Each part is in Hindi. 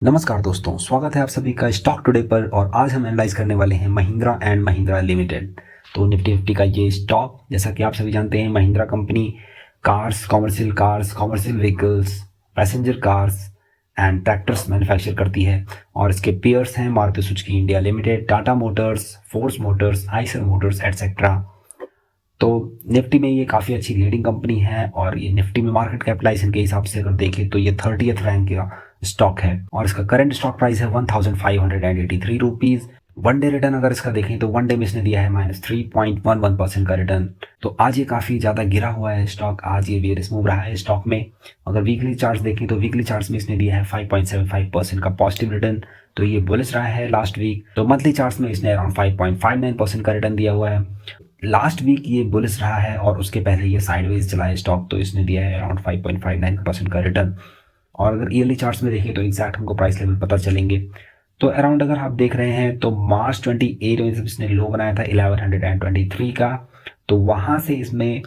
नमस्कार दोस्तों, स्वागत है आप सभी का स्टॉक टुडे पर। और आज हम एनालाइज करने वाले हैं महिंद्रा एंड महिंद्रा लिमिटेड। तो निफ्टी फिफ्टी का ये स्टॉक, जैसा कि आप सभी जानते हैं, Mahindra company cars, commercial vehicles, passenger cars and tractors manufacture करती है। और इसके पेयर्स हैं Maruti Suzuki India limited, Tata Motors, force Motors, Eicher Motors etcetera. तो निफ्टी में ये काफ़ी अच्छी लीडिंग कंपनी है और ये निफ्टी में मार्केट कैपिटलाइजेशन के हिसाब से अगर देखें तो ये 30th रैंक का स्टॉक है और इसका करंट स्टॉक प्राइस है 1583 रुपीज़। वन डे रिटर्न अगर इसका देखें तो वन डे में इसने दिया है -3.11% का रिटर्न। तो आज ये काफ़ी ज़्यादा गिरा हुआ है स्टॉक, आज ये बेयरिश मूव रहा है स्टॉक में। अगर वीकली चार्ट्स देखें तो वीकली चार्ट्स में इसने दिया है 5.75% का पॉजिटिव रिटर्न, तो ये बुलिश रहा है लास्ट वीक। तो मंथली चार्ट्स में इसने अराउंड 5.59% का रिटर्न दिया हुआ है। लास्ट वीक ये बुलिश रहा है और उसके पहले ये साइडवेज चला है स्टॉक, तो इसने दिया है अराउंड 5.59% का रिटर्न। और अगर ईयरली चार्ट्स में देखें तो एग्जैक्ट हमको प्राइस लेवल पता चलेंगे। तो अराउंड अगर आप देख रहे हैं तो मार्च 28 में जब इसने लो बनाया था 1123 का, तो वहाँ से इसमें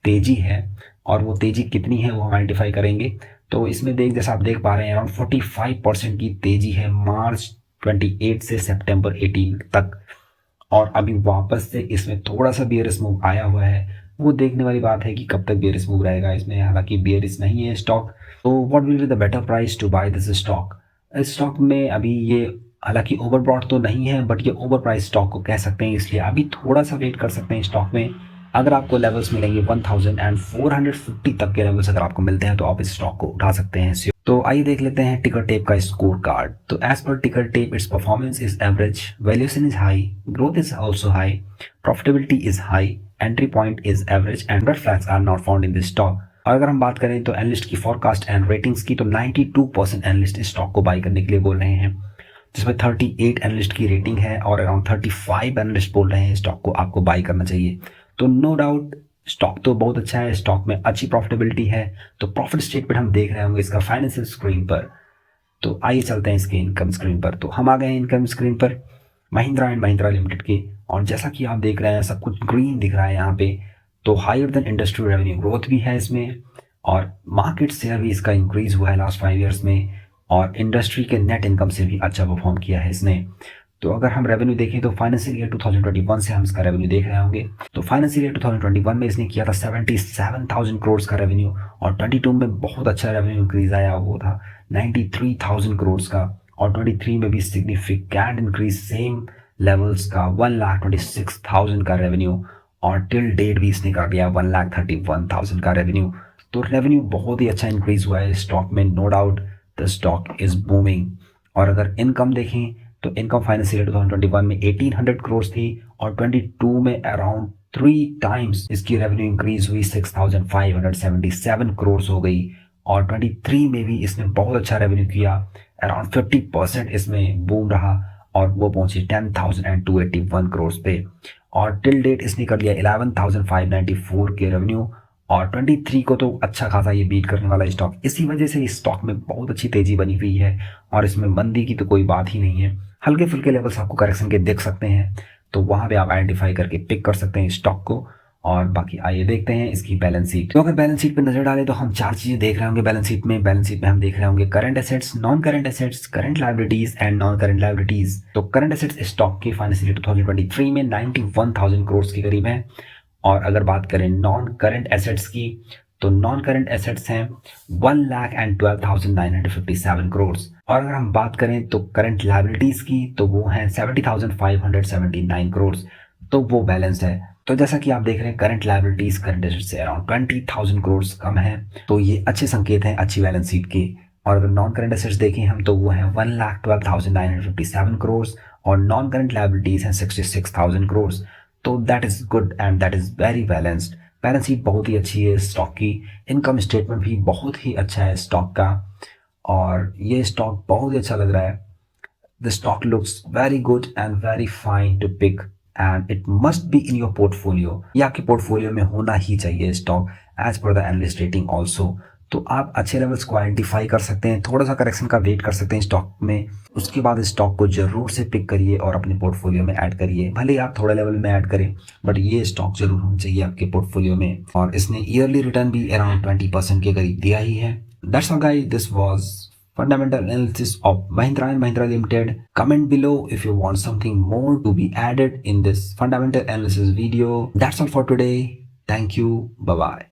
तेज़ी है और वो तेज़ी कितनी है वो हम आइडेंटिफाई करेंगे। तो इसमें जैसा आप देख पा रहे हैं अराउंड 45% की तेज़ी है मार्च 28 से सितंबर 18 तक। और अभी वापस से इसमें थोड़ा सा बेयरिश मूव आया हुआ है, वो देखने वाली बात है कि कब तक बेयरिश मूव रहेगा इसमें। हालांकि बेयरिश नहीं है स्टॉक। तो what will be the better price to buy this stock. इस स्टॉक में अभी ये हालांकि ओवरब्रॉट तो नहीं है बट ये ओवर प्राइस स्टॉक को कह सकते हैं, इसलिए अभी थोड़ा सा वेट कर सकते हैं स्टॉक में। अगर आपको लेवल्स मिलेंगे 1450 तक के लेवल्स अगर आपको मिलते हैं तो आप इस स्टॉक को उठा सकते हैं। तो आइए देख लेते हैं टिकर टेप का स्कोर कार्ड। तो as per ticker tape its performance is average, valuation is high, growth is also high, profitability is high, entry point is average and red flags are not found in this stock. और अगर हम बात करें तो एनालिस्ट की फॉरकास्ट एंड रेटिंग्स की, तो 92% एनालिस्ट इस स्टॉक को बाई करने के लिए बोल रहे हैं, जिसमें 38 एनालिस्ट की रेटिंग है और अराउंड 35 एनालिस्ट बोल रहे हैं स्टॉक को आपको बाई करना चाहिए। तो नो डाउट स्टॉक तो बहुत अच्छा है, स्टॉक में अच्छी प्रॉफिटेबिलिटी है। तो प्रॉफिट स्टेटमेंट हम देख रहे होंगे इसका फाइनेंशियल स्क्रीन पर। तो आइए चलते हैं इसके इनकम स्क्रीन पर। तो हम आ गए हैं इनकम स्क्रीन पर महिंद्रा एंड महिंद्रा लिमिटेड के, और जैसा कि आप देख रहे हैं सब कुछ ग्रीन दिख रहा है यहाँ पे। तो higher than industry revenue growth भी है इसमें और मार्केट शेयर भी इसका इंक्रीज हुआ है लास्ट 5 ईयर्स में, और इंडस्ट्री के नेट इनकम से भी अच्छा परफॉर्म किया है इसने। तो अगर हम रेवेन्यू देखें तो फाइनेंशियल ईयर 2021 से हम इसका रेवेन्यू देख रहे होंगे। तो फाइनेंशियल ईयर 2021 में इसने किया था 77,000 करोड़ का रेवेन्यू, और 22 में बहुत अच्छा रेवेन्यू इंक्रीज आया, वो था 93,000 करोड़ का। और 23 में भी सिग्निफिकेंट इंक्रीज सेम लेवल्स का 1,26,000 का रेवेन्यू, और टिल डेट भी इसने कर दिया 1,31,000 का रेवेन्यू। तो रेवेन्यू बहुत ही अच्छा इंक्रीज हुआ है स्टॉक में, no doubt the stock is booming. और अगर इनकम देखें तो इनकम फाइनेंशियल 2021 में 1800 करोड़ थी और 22 में अराउंड 3 टाइम्स इसकी रेवेन्यू इंक्रीज हुई 6577 करोड़ हो गई। और 23 में भी इसने बहुत अच्छा रेवेन्यू किया, अराउंड 50% इसमें बूम रहा और वो पहुंची 10,281 करोड़ पे। और टिल डेट इसने कर लिया 11,594 के रेवेन्यू, और 23 को तो अच्छा खासा ये बीट करने वाला स्टॉक। इसी वजह से इस स्टॉक में बहुत अच्छी तेजी बनी हुई है और इसमें मंदी की तो कोई बात ही नहीं है। हल्के फुल्के लेवल्स आपको करेक्शन के देख सकते हैं, तो वहाँ पे आप आइडेंटिफाई करके पिक कर सकते हैं स्टॉक को। और बाकी आइए देखते हैं इसकी बैलेंस शीट। तो अगर बैलेंस शीट पर नजर डालें तो हम 4 चीजें देख रहे होंगे बैलेंस शीट में। बैलेंस शीट में हम देख रहे होंगे current assets, non current assets, current liabilities and non current liabilities. तो करंट एसेट्स स्टॉक की फाइनेंशियल 2023 में 91,000 करोड़ के करीब है। और अगर बात करें नॉन करंट एसेट्स की, तो नॉन करंट एसेट्स हैं 1,12,957 करोड़। और अगर हम बात करें तो करंट लायबिलिटीज की, तो वो हैं 70,579 करोड़। तो वो बैलेंस है। तो जैसा कि आप देख रहे हैं करंट लायबिलिटीज करंट एसेट्स से अराउंड 20,000 करोड़ कम है, तो ये अच्छे संकेत हैं अच्छी बैलेंस शीट के। और अगर नॉन करंट एसेट्स देखें हम तो वो हैं 1,12,957 करोड़ और नॉन करंट लायबिलिटीज हैं 66,000 करोड़। तो that is good and that is very balanced. Balance sheet बहुत ही अच्छी है स्टॉक की, इनकम स्टेटमेंट भी बहुत ही अच्छा है स्टॉक का, और ये स्टॉक बहुत ही अच्छा लग रहा है। The stock looks very good and very fine to pick and it must be in your portfolio. ये आपके पोर्टफोलियो में होना ही चाहिए stock as per the analyst rating also. तो आप अच्छे लेवल्स को आइडेंटिफाई कर सकते हैं, थोड़ा सा करेक्शन का वेट कर सकते हैं स्टॉक में, उसके बाद स्टॉक को जरूर से पिक करिए और अपने पोर्टफोलियो में ऐड करिए। भले ही आप थोड़े लेवल में ऐड करें बट ये स्टॉक जरूर होना चाहिए आपके पोर्टफोलियो में। और इसने ईयरली रिटर्न भी अराउंड 20% के करीब दिया ही है। That's all guys, this was fundamental analysis of Mahindra and Mahindra Limited. Comment below if you want something more to be added in this fundamental analysis video. That's all for today. Thank you. Bye bye.